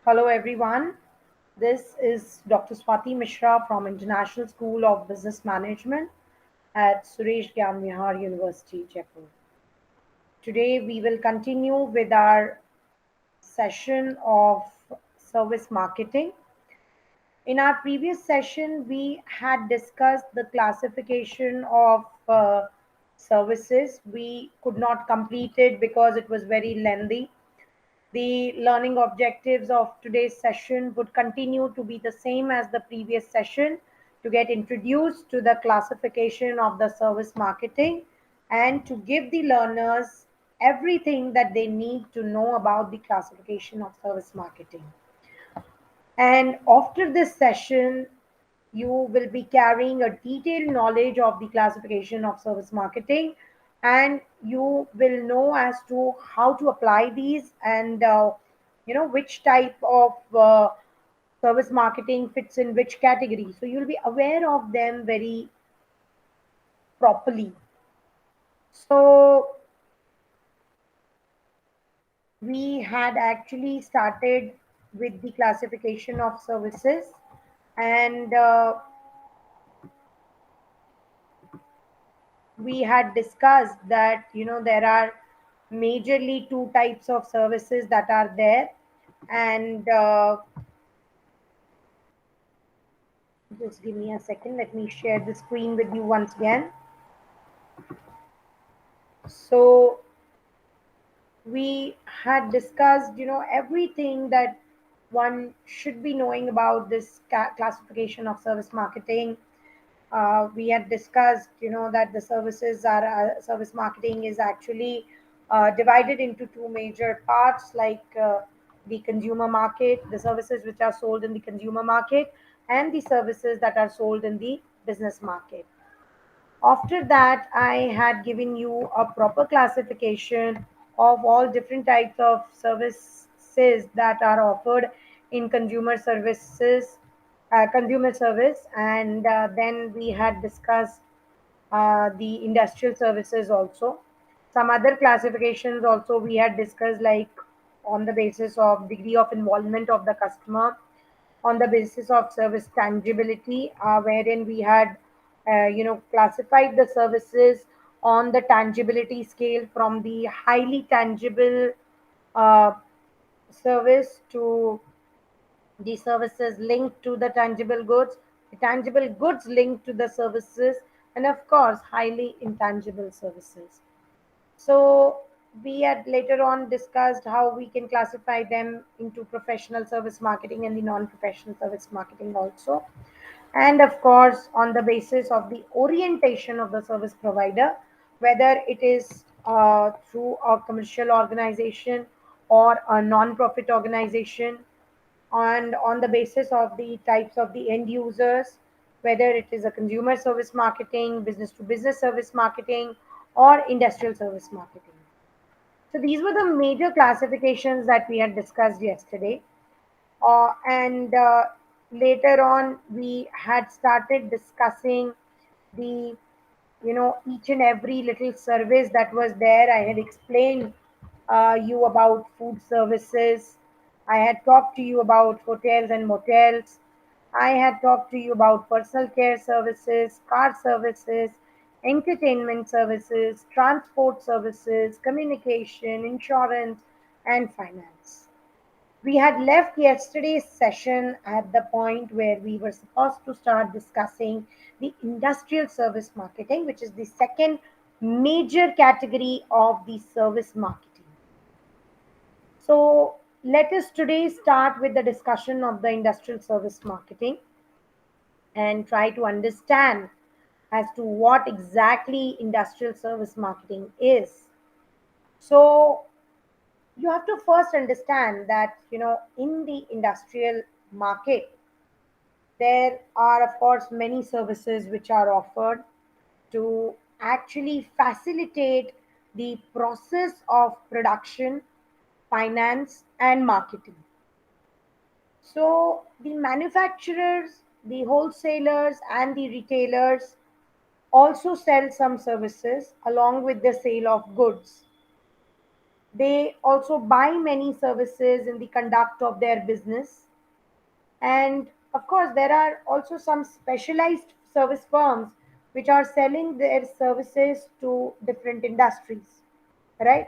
Hello, everyone. This is Dr. Swati Mishra from International School of Business Management at Suresh Gyan Vihar University, Jaipur. Today, we will continue with our session of service marketing. In our previous session, we had discussed the classification of services. We could not complete it because it was very lengthy. The learning objectives of today's session would continue to be the same as the previous session to get introduced to the classification of the service marketing and to give the learners everything that they need to know about the classification of service marketing. And after this session, you will be carrying a detailed knowledge of the classification of service marketing, and you will know as to how to apply these and which type of service marketing fits in which category. So you'll be aware of them very properly. So we had actually started with the classification of services, and we had discussed that there are majorly two types of services that are there, and just give me a second, let me share the screen with you once again. So we had discussed everything that one should be knowing about this classification of service marketing. We had discussed that the service marketing is actually divided into two major parts, like the consumer market, the services which are sold in the consumer market, and the services that are sold in the business market. After that, I had given you a proper classification of all different types of services that are offered in consumer service, and then we had discussed the industrial services also. Some other classifications also we had discussed, like on the basis of degree of involvement of the customer, on the basis of service tangibility, wherein we had classified the services on the tangibility scale from the highly tangible uh, service to the services linked to the tangible goods linked to the services, and of course, highly intangible services. So we had later on discussed how we can classify them into professional service marketing and the non-professional service marketing also. And of course, on the basis of the orientation of the service provider, whether it is through a commercial organization or a non-profit organization, and on the basis of the types of the end users, whether it is a consumer service marketing, business to business service marketing, or industrial service marketing. So these were the major classifications that we had discussed yesterday. And later on, we had started discussing the each and every little service that was there. I had explained you about food services. I had talked to you about hotels and motels. I had talked to you about personal care services, car services, entertainment services, transport services, communication, insurance, and finance. We had left yesterday's session at the point where we were supposed to start discussing the industrial service marketing, which is the second major category of the service marketing. So, let us today start with the discussion of the industrial service marketing and try to understand as to what exactly industrial service marketing is. So, you have to first understand that in the industrial market there are of course many services which are offered to actually facilitate the process of production, finance, and marketing. So the manufacturers, the wholesalers, and the retailers also sell some services along with the sale of goods. They also buy many services in the conduct of their business. And of course, there are also some specialized service firms which are selling their services to different industries, right?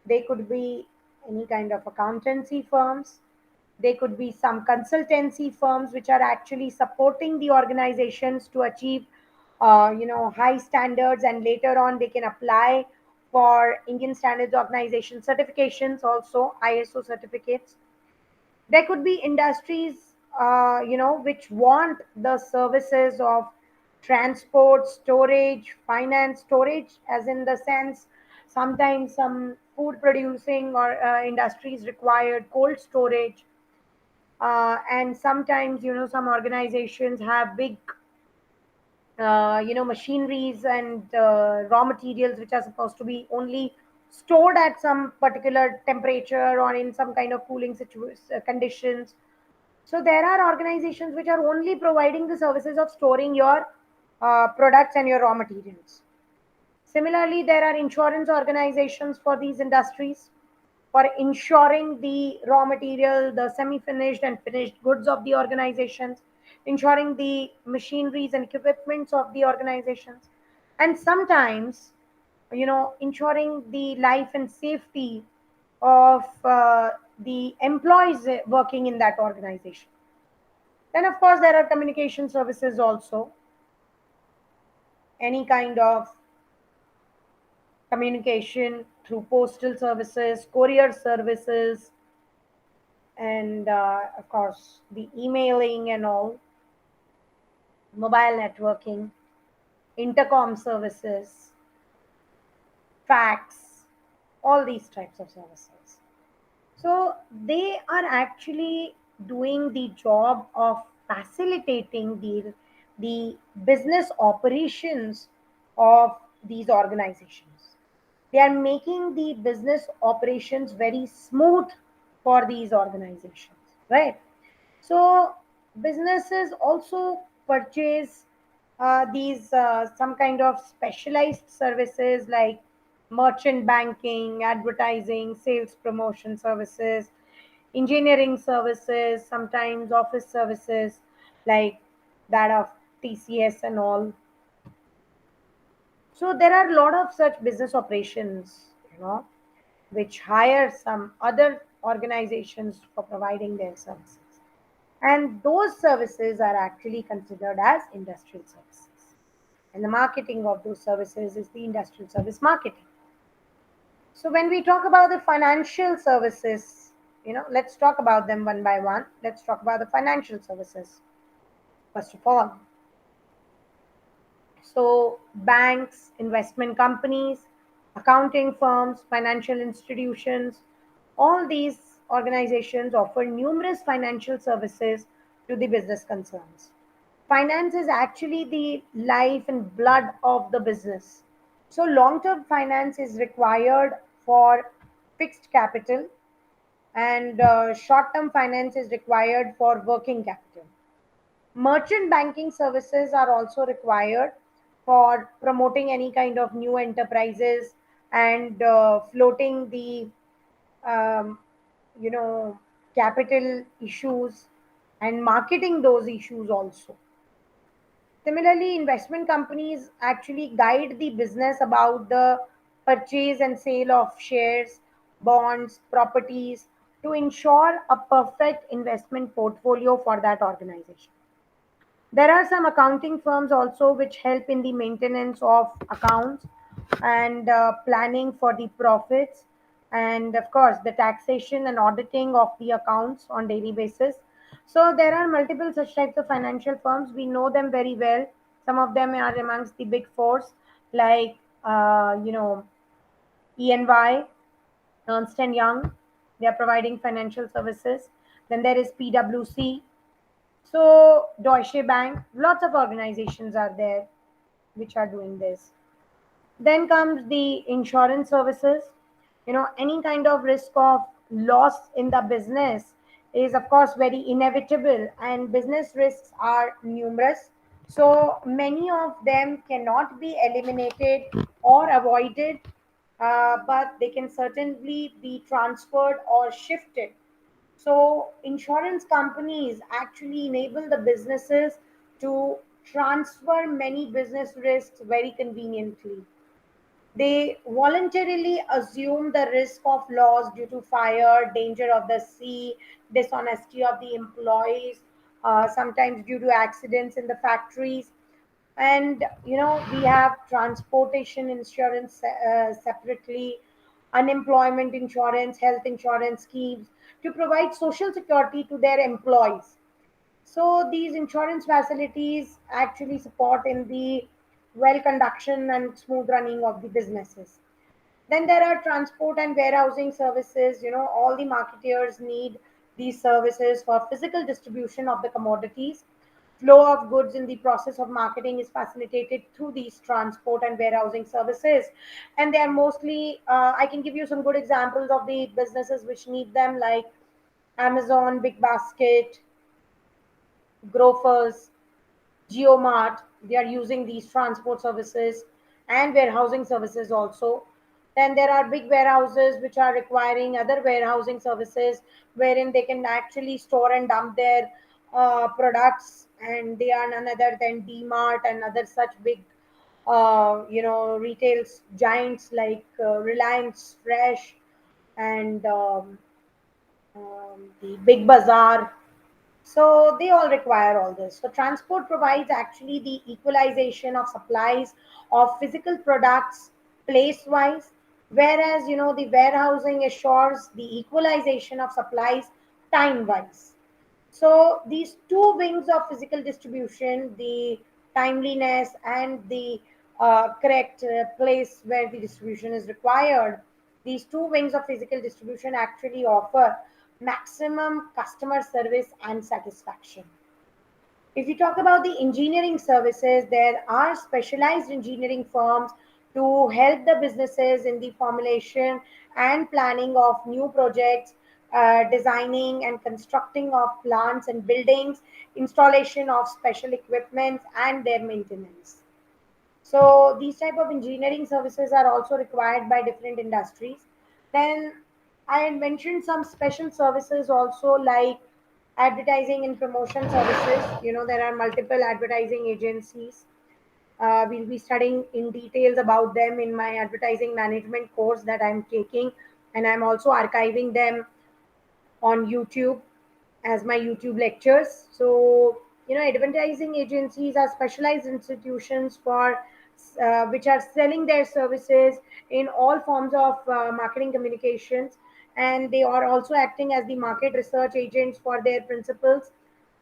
They could be any kind of accountancy firms. They could be some consultancy firms which are actually supporting the organizations to achieve, high standards, and later on they can apply for Indian Standards Organization certifications, also ISO certificates. There could be industries, which want the services of transport, storage, finance. Storage as in the sense, sometimes some food producing or industries required cold storage. And sometimes, some organizations have big, machineries and raw materials which are supposed to be only stored at some particular temperature or in some kind of cooling conditions. So there are organizations which are only providing the services of storing your products and your raw materials. Similarly, there are insurance organizations for these industries for ensuring the raw material, the semi-finished and finished goods of the organizations, ensuring the machineries and equipments of the organizations, and sometimes, ensuring the life and safety of the employees working in that organization. Then, of course, there are communication services also, any kind of communication through postal services, courier services, and of course, the emailing and all, mobile networking, intercom services, fax, all these types of services. So they are actually doing the job of facilitating the business operations of these organizations. They are making the business operations very smooth for these organizations, right? So businesses also purchase these some kind of specialized services like merchant banking, advertising, sales promotion services, engineering services, sometimes office services like that of TCS and all. So there are a lot of such business operations, which hire some other organizations for providing their services. And those services are actually considered as industrial services. And the marketing of those services is the industrial service marketing. So when we talk about the financial services, let's talk about them one by one. Let's talk about the financial services. First of all, so banks, investment companies, accounting firms, financial institutions, all these organizations offer numerous financial services to the business concerns. Finance is actually the life and blood of the business. So long term finance is required for fixed capital, and short term finance is required for working capital. Merchant banking services are also required for promoting any kind of new enterprises and floating the um, you know capital issues and marketing those issues also. Similarly, investment companies actually guide the business about the purchase and sale of shares, bonds, properties to ensure a perfect investment portfolio for that organization. There are some accounting firms also which help in the maintenance of accounts and planning for the profits, and of course the taxation and auditing of the accounts on daily basis. So there are multiple such types of financial firms. We know them very well. Some of them are amongst the big fours, like ENY, Ernst and Young. They are providing financial services. Then there is PwC, so Deutsche Bank, lots of organizations are there which are doing this. Then comes the insurance services. Any kind of risk of loss in the business is of course very inevitable, and business risks are numerous. So many of them cannot be eliminated or avoided but they can certainly be transferred or shifted. So, insurance companies actually enable the businesses to transfer many business risks very conveniently. They voluntarily assume the risk of loss due to fire, danger of the sea, dishonesty of the employees, sometimes due to accidents in the factories. And we have transportation insurance separately, unemployment insurance, health insurance schemes to provide social security to their employees. So these insurance facilities actually support in the well conduction and smooth running of the businesses. Then there are transport and warehousing services. All the marketeers need these services for physical distribution of the commodities. Flow of goods in the process of marketing is facilitated through these transport and warehousing services. And they are mostly, I can give you some good examples of the businesses which need them, like Amazon, Big Basket, Grofers, GeoMart. They are using these transport services and warehousing services also. Then there are big warehouses which are requiring other warehousing services, wherein they can actually store and dump their products, and they are none other than DMart and other such big retail giants like Reliance Fresh and the Big Bazaar. So they all require all this. So transport provides actually the equalization of supplies of physical products place wise, whereas the warehousing assures the equalization of supplies time wise. So these two wings of physical distribution, the timeliness and the correct place where the distribution is required, these two wings of physical distribution actually offer maximum customer service and satisfaction. If you talk about the engineering services, there are specialized engineering firms to help the businesses in the formulation and planning of new projects, designing and constructing of plants and buildings, installation of special equipment, and their maintenance. So these type of engineering services are also required by different industries. Then I had mentioned some special services also, like advertising and promotion services. There are multiple advertising agencies. We'll be studying in details about them in my advertising management course that I'm taking, and I'm also archiving them on YouTube as my YouTube lectures. So, advertising agencies are specialized institutions for which are selling their services in all forms of marketing communications, and they are also acting as the market research agents for their principals.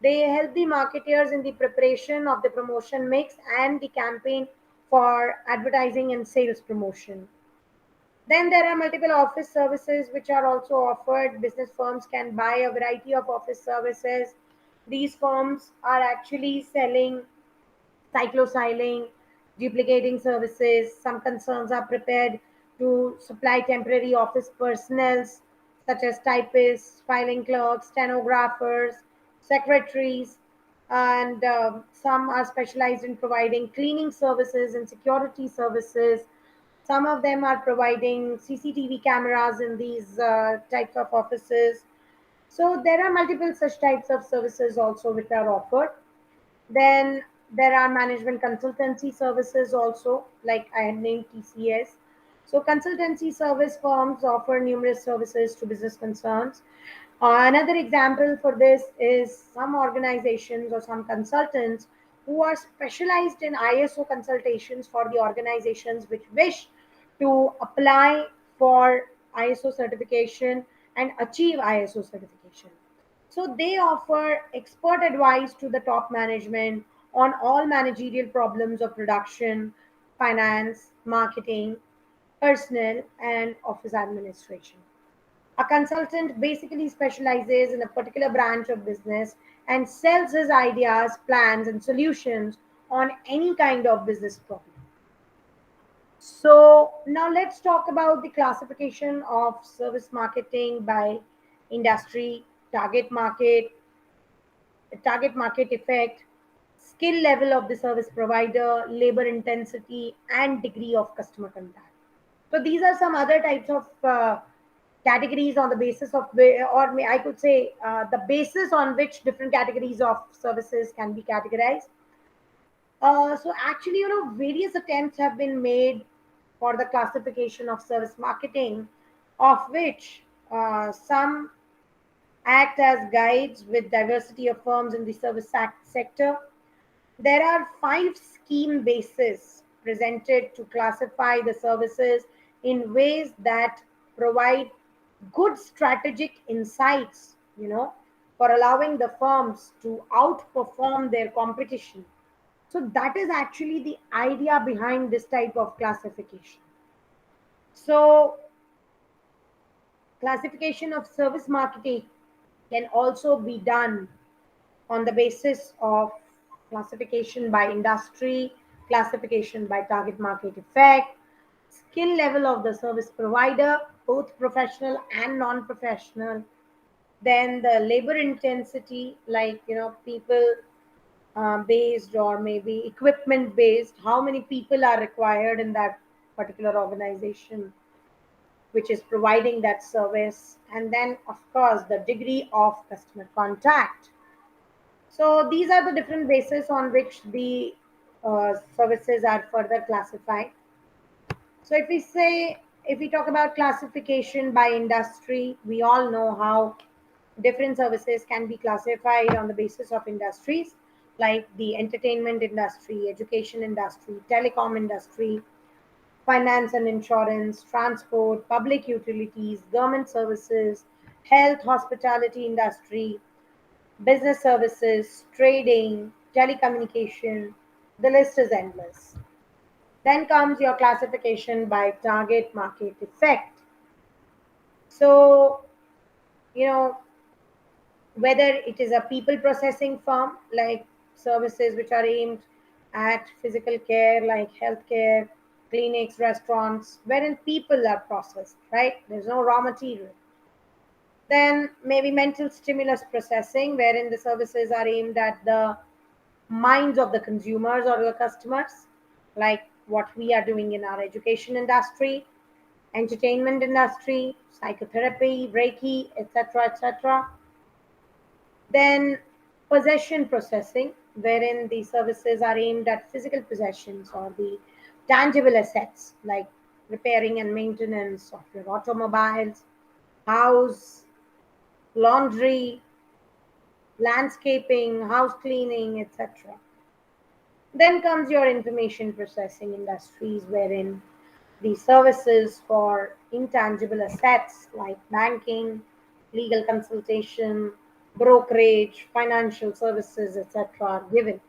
They help the marketers in the preparation of the promotion mix and the campaign for advertising and sales promotion. Then there are multiple office services which are also offered. Business firms can buy a variety of office services. These firms are actually selling cyclosiling, duplicating services. Some concerns are prepared to supply temporary office personnel such as typists, filing clerks, stenographers, secretaries, and some are specialized in providing cleaning services and security services. Some of them are providing CCTV cameras in these types of offices. So there are multiple such types of services also which are offered. Then there are management consultancy services also, like I had named TCS. So consultancy service firms offer numerous services to business concerns. Another example for this is some organizations or some consultants who are specialized in ISO consultations for the organizations which wish to apply for ISO certification and achieve ISO certification. So they offer expert advice to the top management on all managerial problems of production, finance, marketing, personnel, and office administration. A consultant basically specializes in a particular branch of business and sells his ideas, plans, and solutions on any kind of business problem. So, now let's talk about the classification of service marketing by industry, target market, target market effect, skill level of the service provider, labor intensity, and degree of customer contact. So these are some other types of categories on the basis of, I could say, the basis on which different categories of services can be categorized. So actually, various attempts have been made for the classification of service marketing, of which some act as guides with diversity of firms in the service sector. There are five scheme bases presented to classify the services in ways that provide good strategic insights, for allowing the firms to outperform their competition. So that is actually the idea behind this type of classification. So classification of service marketing can also be done on the basis of classification by industry, classification by target market effect, skill level of the service provider, both professional and non-professional, then the labor intensity, like people based, or maybe equipment based, how many people are required in that particular organization which is providing that service, and then of course the degree of customer contact. So these are the different bases on which the services are further classified. So if we talk about classification by industry, we all know how different services can be classified on the basis of industries, like the entertainment industry, education industry, telecom industry, finance and insurance, transport, public utilities, government services, health, hospitality industry, business services, trading, telecommunication. The list is endless. Then comes your classification by target market effect. So, you know, whether it is a people processing firm, like services which are aimed at physical care, like healthcare, clinics, restaurants, wherein people are processed, right? There's no raw material. Then maybe mental stimulus processing, wherein the services are aimed at the minds of the consumers or the customers, like what we are doing in our education industry, entertainment industry, psychotherapy, Reiki, etc., etc. Then possession processing, wherein the services are aimed at physical possessions or the tangible assets, like repairing and maintenance of your automobiles, house, laundry, landscaping, house cleaning, etc. Then comes your information processing industries, wherein the services for intangible assets like banking, legal consultation, brokerage, financial services, etc., are given.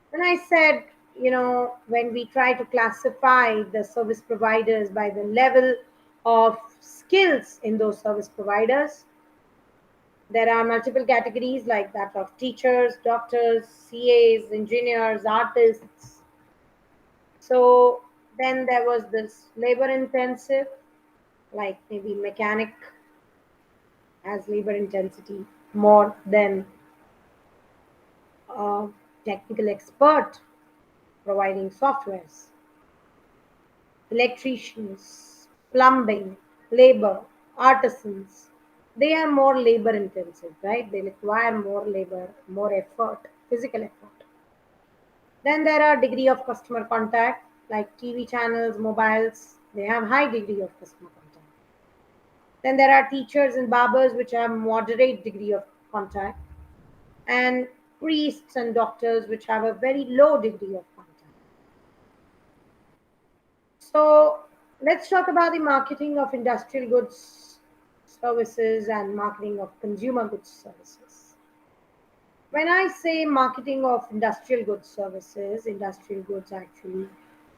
When I said, when we try to classify the service providers by the level of skills in those service providers, there are multiple categories like that of teachers, doctors, CAs, engineers, artists. So then there was this labor intensive, like maybe mechanic has labor intensity more than a technical expert providing softwares. Electricians, plumbing, labor, artisans, they are more labor intensive, right? They require more labor, more effort, physical effort. Then there are degree of customer contact, like TV channels, mobiles, they have high degree of customer contact. Then there are teachers and barbers which have moderate degree of contact, and priests and doctors which have a very low degree of contact. So let's talk about the marketing of industrial goods services and marketing of consumer goods services. When I say marketing of industrial goods services, industrial goods actually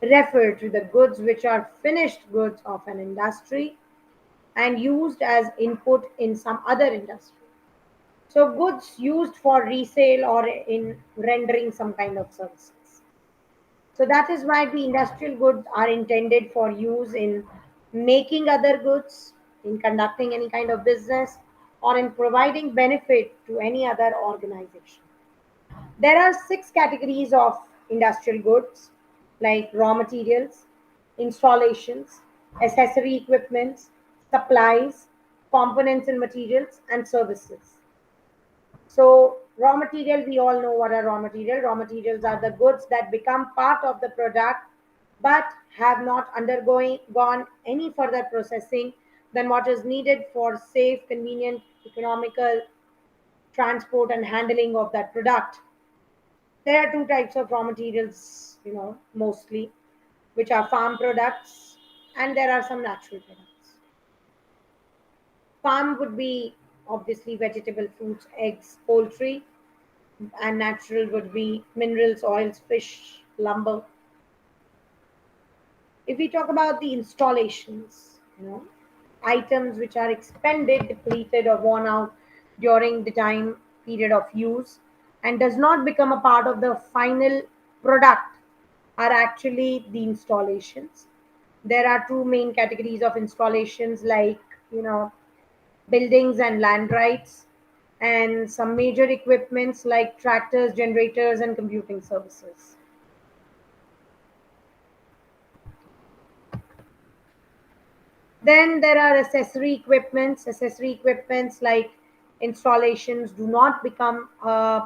refer to the goods which are finished goods of an industry and used as input in some other industry. So goods used for resale or in rendering some kind of services. So that is why the industrial goods are intended for use in making other goods, in conducting any kind of business, or in providing benefit to any other organization. There are six categories of industrial goods, like raw materials. installations, accessory equipments, supplies, components and materials, and services. So, raw material, we all know what are raw material. Raw materials are the goods that become part of the product but have not undergoing gone any further processing than what is needed for safe, convenient, economical transport and handling of that product. There are two types of raw materials, mostly, which are farm products and there are some natural products. Farm would be obviously vegetable, fruits, eggs, poultry, and natural would be minerals, oils, fish, lumber. If we talk about the installations, items which are expended, depleted, or worn out during the time period of use and does not become a part of the final product are actually the installations. There are two main categories of installations, like, you know, buildings and land rights, and some major equipments like tractors, generators, and computing services. Then there are accessory equipments. Accessory equipments like installations do not become a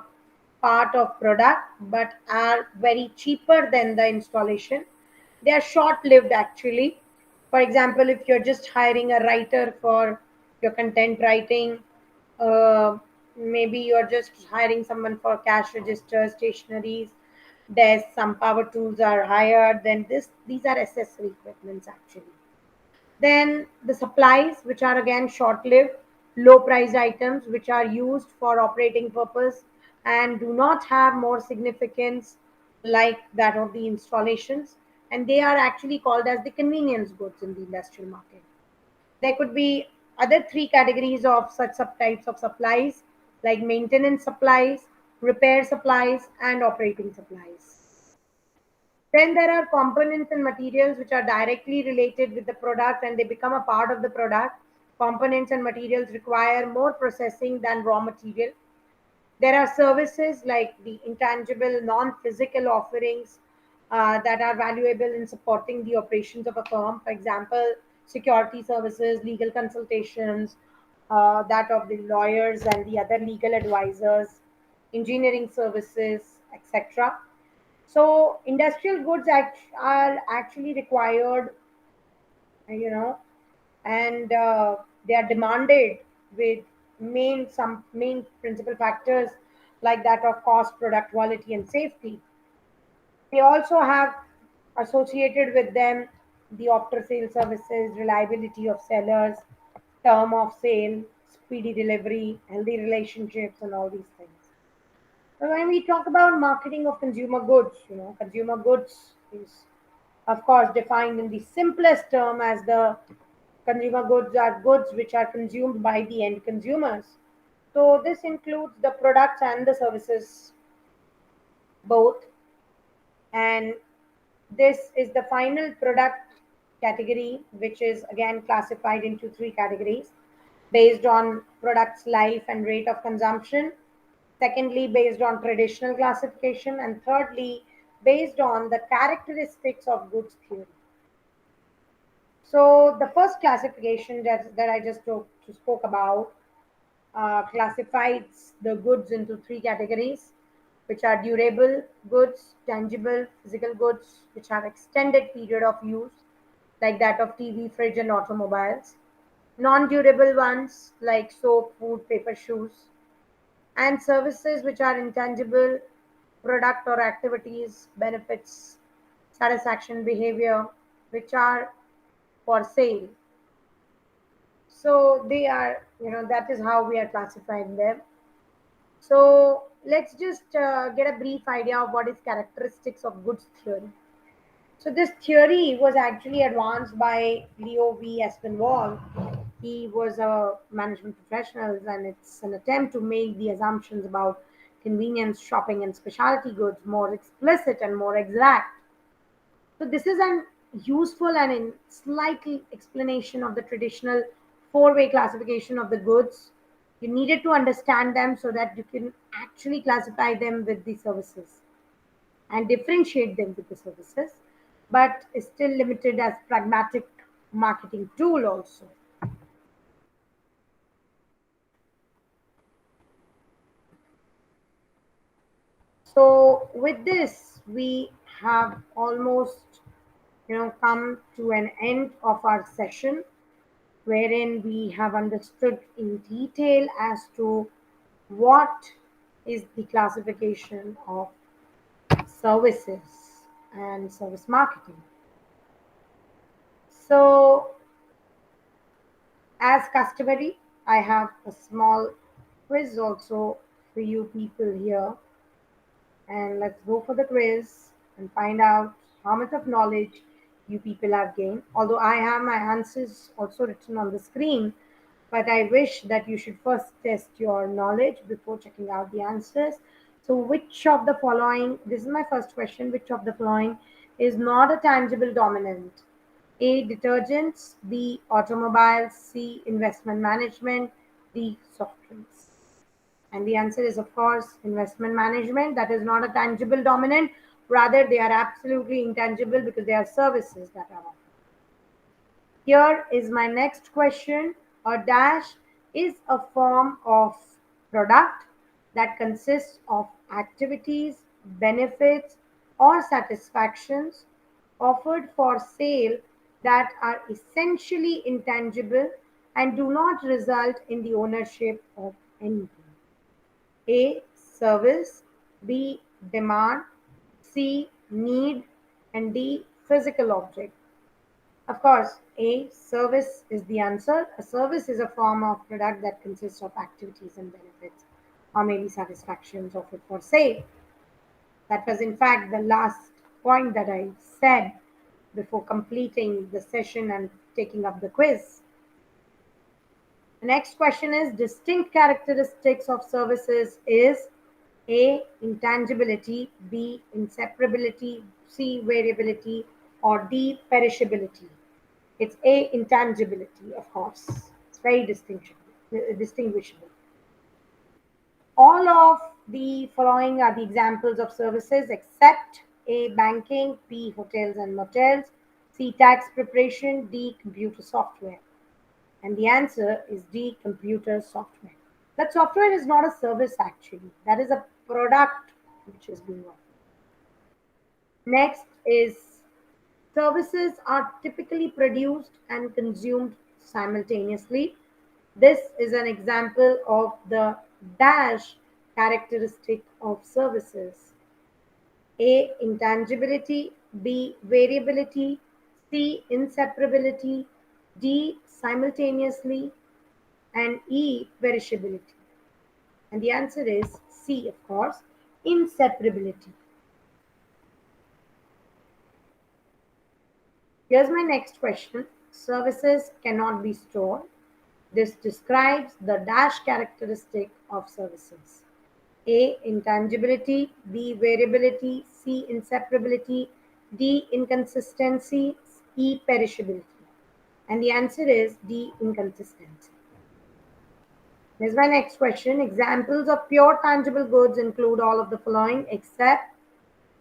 part of product but are very cheaper than the installation. They are short lived actually. For example, if you're just hiring a writer for your content writing, uh, maybe you're just hiring someone for cash register, stationaries, desks, some power tools are hired, then these are accessory equipments actually. Then the supplies, which are again short lived, low priced items which are used for operating purpose and do not have more significance like that of the installations. And they are actually called as the convenience goods in the industrial market. There could be other three categories of such subtypes of supplies, like maintenance supplies, repair supplies, and operating supplies. Then there are components and materials which are directly related with the product and they become a part of the product. Components and materials require more processing than raw material. There are services like the intangible, non physical offerings that are valuable in supporting the operations of a firm. For example, security services, legal consultations, that of the lawyers and the other legal advisors, engineering services, etc. So industrial goods are actually required, you know, and they are demanded with some main principal factors like that of cost, product quality, and safety. They also have associated with them the after sale services, reliability of sellers, term of sale, speedy delivery, healthy relationships, and all these things. So when we talk about marketing of consumer goods, consumer goods is of course defined in the simplest term as the consumer goods are goods which are consumed by the end consumers. So this includes the products and the services both. And this is the final product category, which is again classified into three categories based on product's life and rate of consumption. Secondly, based on traditional classification. And thirdly, based on the characteristics of goods theory. So, the first classification that I just spoke about classifies the goods into three categories, which are durable goods, tangible physical goods, which have extended period of use, like that of TV, fridge, and automobiles. Non-durable ones like soap, food, paper, shoes, and services which are intangible product or activities, benefits, satisfaction, behavior, which are for sale. So they are, that is how we are classifying them. So let's just get a brief idea of what is characteristics of goods theory. So this theory was actually advanced by Leo V. Aspinwall. He was a management professional, and it's an attempt to make the assumptions about convenience, shopping, and specialty goods more explicit and more exact. So this is an useful and in slightly explanation of the traditional four-way classification of the goods. You needed to understand them so that you can actually classify them with the services and differentiate them with the services. but is still limited as pragmatic marketing tool also. So with this, we have almost come to an end of our session, wherein we have understood in detail as to what is the classification of services and service marketing. So, as customary, I have a small quiz also for you people here, and let's go for the quiz and find out how much of knowledge you people have gained. Although I have my answers also written on the screen, but I wish that you should first test your knowledge before checking out the answers. So, which of the following, this is my first question, which of the following is not a tangible dominant? A. Detergents, B. Automobiles, C. Investment management, D. Soft drinks. And the answer is, of course, investment management. That is not a tangible dominant. Rather, they are absolutely intangible because they are services that are offered. Here is my next question. A dash is a form of product that consists of activities, benefits, or satisfactions offered for sale that are essentially intangible and do not result in the ownership of anything. A. Service, B. Demand, C. Need, and D. Physical object. Of course, A. Service is the answer. A service is a form of product that consists of activities and benefits, or maybe satisfactions offered for sale. That was, in fact, the last point that I said before completing the session and taking up the quiz. The next question is distinct characteristics of services is A. Intangibility, B. Inseparability, C. Variability, or D. Perishability. It's A. Intangibility, of course. It's very distinguishable. All of the following are the examples of services except A. Banking, B. Hotels and motels, C. Tax preparation, D. Computer software. And the answer is D. Computer software. That software is not a service actually. That is a product which is being offered. Next is services are typically produced and consumed simultaneously. This is an example of the dash characteristic of services. A. Intangibility, B. Variability, C. Inseparability, D. Simultaneously, and E. Perishability. And the answer is C, of course, inseparability. Here's my next question. Services cannot be stored. This describes the dash characteristic of services. A. Intangibility, B. Variability, C. Inseparability, D. Inconsistency, E. Perishability. And the answer is D. Inconsistency. Here's my next question. Examples of pure tangible goods include all of the following except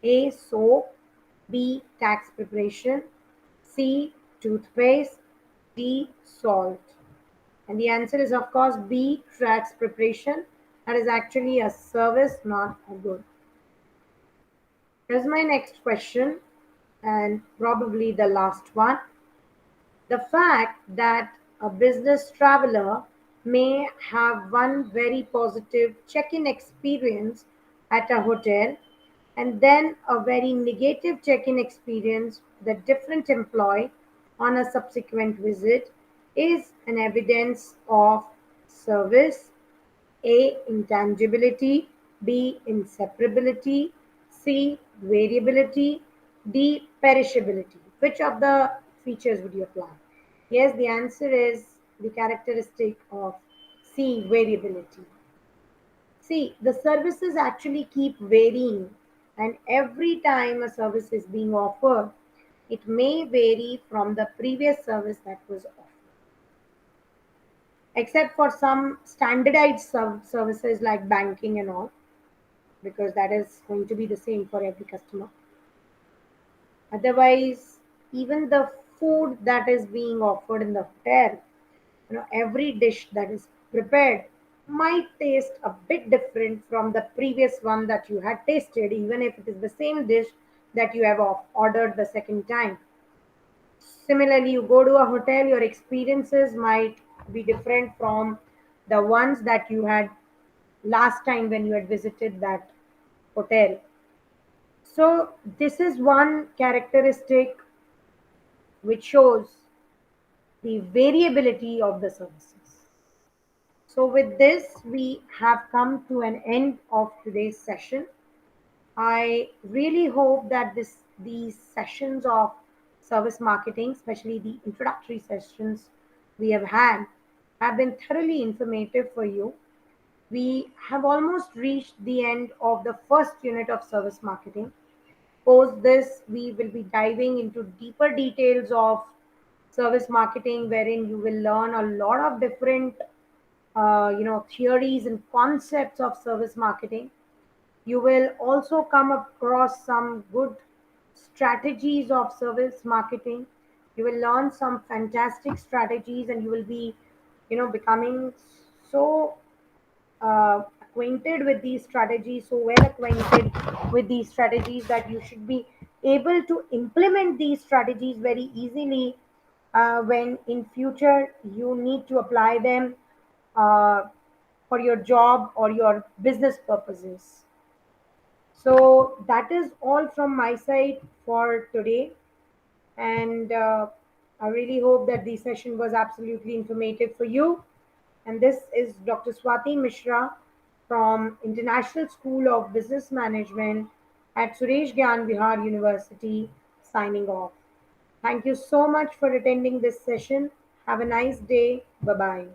A. Soap, B. Tax preparation, C. Toothpaste, D. Salt. And the answer is, of course, B. Tax preparation. That is actually a service, not a good. Here's my next question, and probably the last one. The fact that a business traveler may have one very positive check in experience at a hotel and then a very negative check in experience with a different employee on a subsequent visit is an evidence of service. A. Intangibility, B. Inseparability, C. Variability, D. Perishability. Which of the features would you apply? Yes, the answer is the characteristic of C. Variability. See, the services actually keep varying, and every time a service is being offered, it may vary from the previous service that was offered, except for some standardized services like banking and all, because that is going to be the same for every customer. Otherwise, even the food that is being offered in the hotel, every dish that is prepared might taste a bit different from the previous one that you had tasted, even if it is the same dish that you have ordered the second time. Similarly, you go to a hotel, your experiences might be different from the ones that you had last time when you had visited that hotel. So, this is one characteristic which shows the variability of the services. So, with this, we have come to an end of today's session. I really hope that these sessions of service marketing, especially the introductory sessions we have been thoroughly informative for you. We have almost reached the end of the first unit of service marketing. Post this, we will be diving into deeper details of service marketing, wherein you will learn a lot of different, theories and concepts of service marketing. You will also come across some good strategies of service marketing. You will learn some fantastic strategies, and you will be, becoming so acquainted with these strategies, so well acquainted with these strategies that you should be able to implement these strategies very easily when in future you need to apply them uh, for your job or your business purposes. So that is all from my side for today. And I really hope that the session was absolutely informative for you. And this is Dr. Swati Mishra from International School of Business Management at Suresh Gyan Vihar University signing off. Thank you so much for attending this session. Have a nice day. Bye bye.